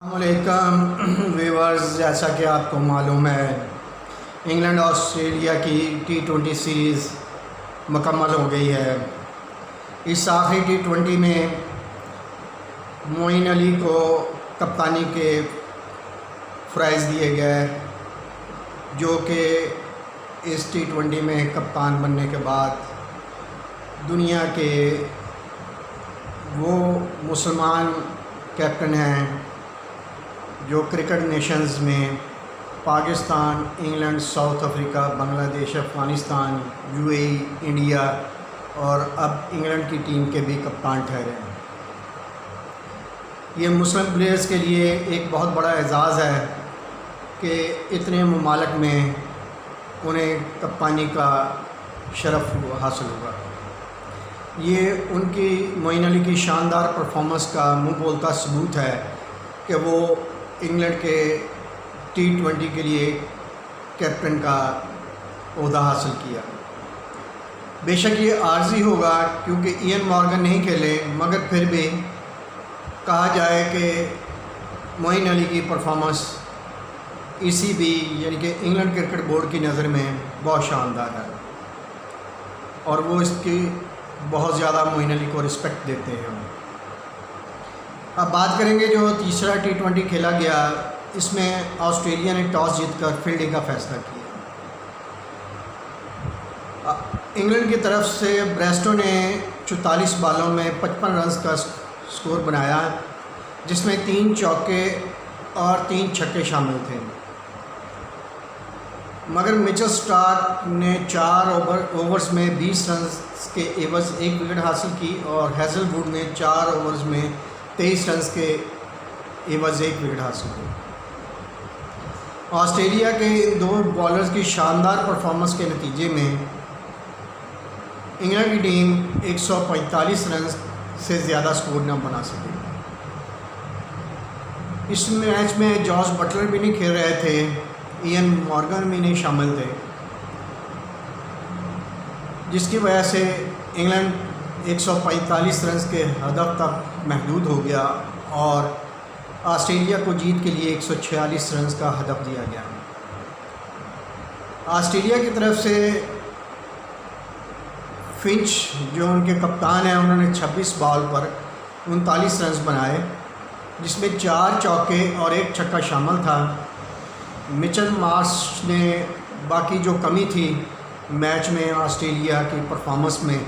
अस्सलामुअलैकुम व्यूअर्स, जैसा कि आपको मालूम है इंग्लैंड ऑस्ट्रेलिया की T20 सीरीज़ मुकम्मल हो गई है। इस आखिरी T20 में मोइन अली को कप्तानी के फ़राइज़ दिए गए, जो कि इस T20 में कप्तान बनने के बाद दुनिया के वो मुसलमान कैप्टन हैं जो क्रिकेट नेशंस में Pakistan, England, south Africa, Bangladesh, Afghanistan, UAE, India और अब इंग्लैंड की टीम के भी कप्तान ठहरे हैं। ये मुस्लिम प्लेयर्स के लिए एक बहुत बड़ा एजाज़ है कि इतने ममालिक में उन्हें कप्तानी का शरफ़ हासिल हुआ। ये उनकी मोइन अली की शानदार परफॉर्मेंस का मुँह बोलता सबूत है कि वो इंग्लैंड के T20 के लिए कैप्टन का ओहदा हासिल किया। बेशक ये आर्जी होगा क्योंकि इयन मॉर्गन नहीं खेले, मगर फिर भी कहा जाए कि मोइन अली की परफॉर्मेंस ECB यानी कि इंग्लैंड क्रिकेट बोर्ड की नज़र में बहुत शानदार है और वो इसकी बहुत ज़्यादा मोइन अली को रिस्पेक्ट देते हैं। अब बात करेंगे जो तीसरा T20 खेला गया, इसमें ऑस्ट्रेलिया ने टॉस जीतकर फील्डिंग का फैसला किया। इंग्लैंड की तरफ से ब्रेस्टो ने 44 बालों में 55 रन का स्कोर बनाया, जिसमें 3 चौके और 3 छक्के शामिल थे। मगर मिचेल स्टार्क ने 4 ओवर्स में 20 रन के एवज़ 1 विकेट हासिल की और हेज़लवुड ने 4 ओवर्स में 23 रन के एवज़ 1 विकेट हासिल की। ऑस्ट्रेलिया के इन दो बॉलर्स की शानदार परफॉर्मेंस के नतीजे में इंग्लैंड की टीम 145 रन से ज़्यादा स्कोर न बना सकी। इस मैच में जॉस बटलर भी नहीं खेल रहे थे, इयन मॉर्गन भी नहीं शामिल थे, जिसकी वजह से इंग्लैंड 145 रन के हदफ तक महदूद हो गया और ऑस्ट्रेलिया को जीत के लिए 146 रन का हदफ दिया गया। ऑस्ट्रेलिया की तरफ से फिंच जो उनके कप्तान हैं, उन्होंने 26 बॉल पर 39 रन बनाए, जिसमें 4 चौके और 1 छक्का शामिल था। मिचेल मार्श ने बाकी जो कमी थी मैच में ऑस्ट्रेलिया की परफॉर्मेंस में,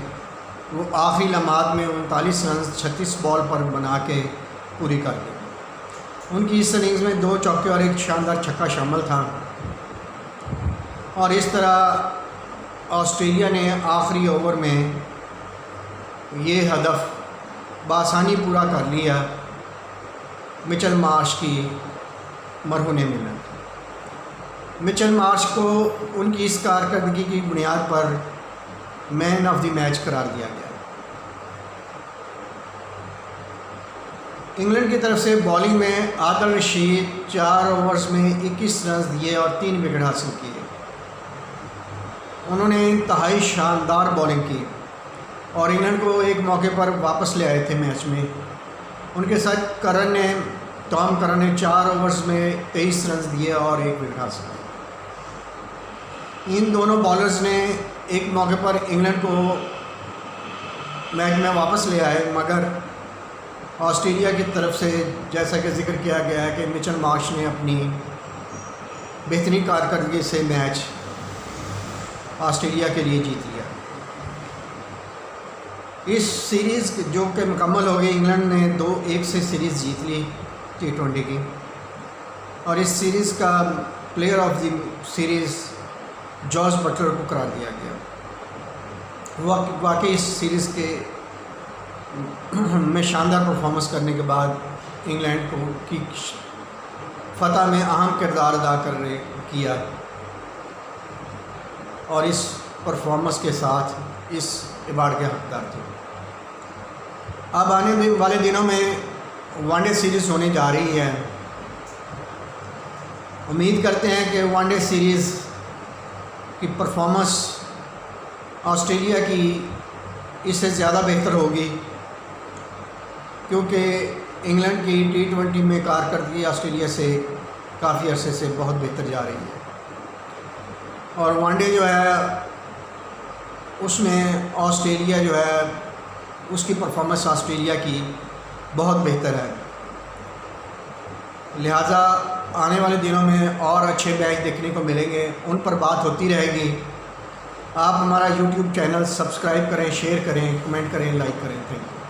वो आखिरी लम्हात में 39 रन 36 बॉल पर बना के पूरी कर दी। उनकी इस इनिंग्स में 2 चौके और 1 शानदार छक्का शामिल था और इस तरह ऑस्ट्रेलिया ने आखिरी ओवर में ये हदफ बासानी पूरा कर लिया। मिचेल मार्श की मरहूने मिन्नत। मिचेल मार्श को उनकी इस कारकर्दगी की बुनियाद पर मैन ऑफ द मैच करार दिया गया। इंग्लैंड की तरफ से बॉलिंग में आदिल रशीद 4 ओवर्स में 21 रन दिए और 3 विकेट हासिल किए। उन्होंने इंतहाई शानदार बॉलिंग की और इंग्लैंड को एक मौके पर वापस ले आए थे मैच में। उनके साथ टॉम करन ने 4 ओवर्स में 23 रन दिए और 1 विकेट हासिल किया। इन दोनों बॉलर्स ने एक मौके पर इंग्लैंड को मैच में वापस ले आए, मगर ऑस्ट्रेलिया की तरफ से जैसा कि जिक्र किया गया है कि मिचेल मार्श ने अपनी बेहतरीन कारकर्दगी से मैच ऑस्ट्रेलिया के लिए जीत लिया। इस सीरीज़ जो कि मुकम्मल हो गई, इंग्लैंड ने 2-1 से सीरीज़ जीत ली T20 की और इस सीरीज़ का player of the series Jos Buttler को करार दिया गया। वाकई इस सीरीज़ के में शानदार परफॉर्मेंस करने के बाद इंग्लैंड को की फतह में अहम किरदार अदा किया और इस परफॉर्मेंस के साथ इस अवार्ड के हकदार थे। अब आने वाले दिनों में वनडे सीरीज़ होने जा रही है। उम्मीद करते हैं कि वनडे सीरीज़ की परफॉर्मेंस ऑस्ट्रेलिया की इससे ज़्यादा बेहतर होगी, क्योंकि इंग्लैंड की T20 में कारकर्दगी ऑस्ट्रेलिया से काफ़ी अरसे से बहुत बेहतर जा रही है, और वनडे जो है उसमें ऑस्ट्रेलिया जो है उसकी परफॉर्मेंस ऑस्ट्रेलिया की बहुत बेहतर है। लिहाजा आने वाले दिनों में और अच्छे मैच देखने को मिलेंगे, उन पर बात होती रहेगी। आप हमारा YouTube चैनल सब्सक्राइब करें, शेयर करें, कमेंट करें, लाइक करें। Thank you.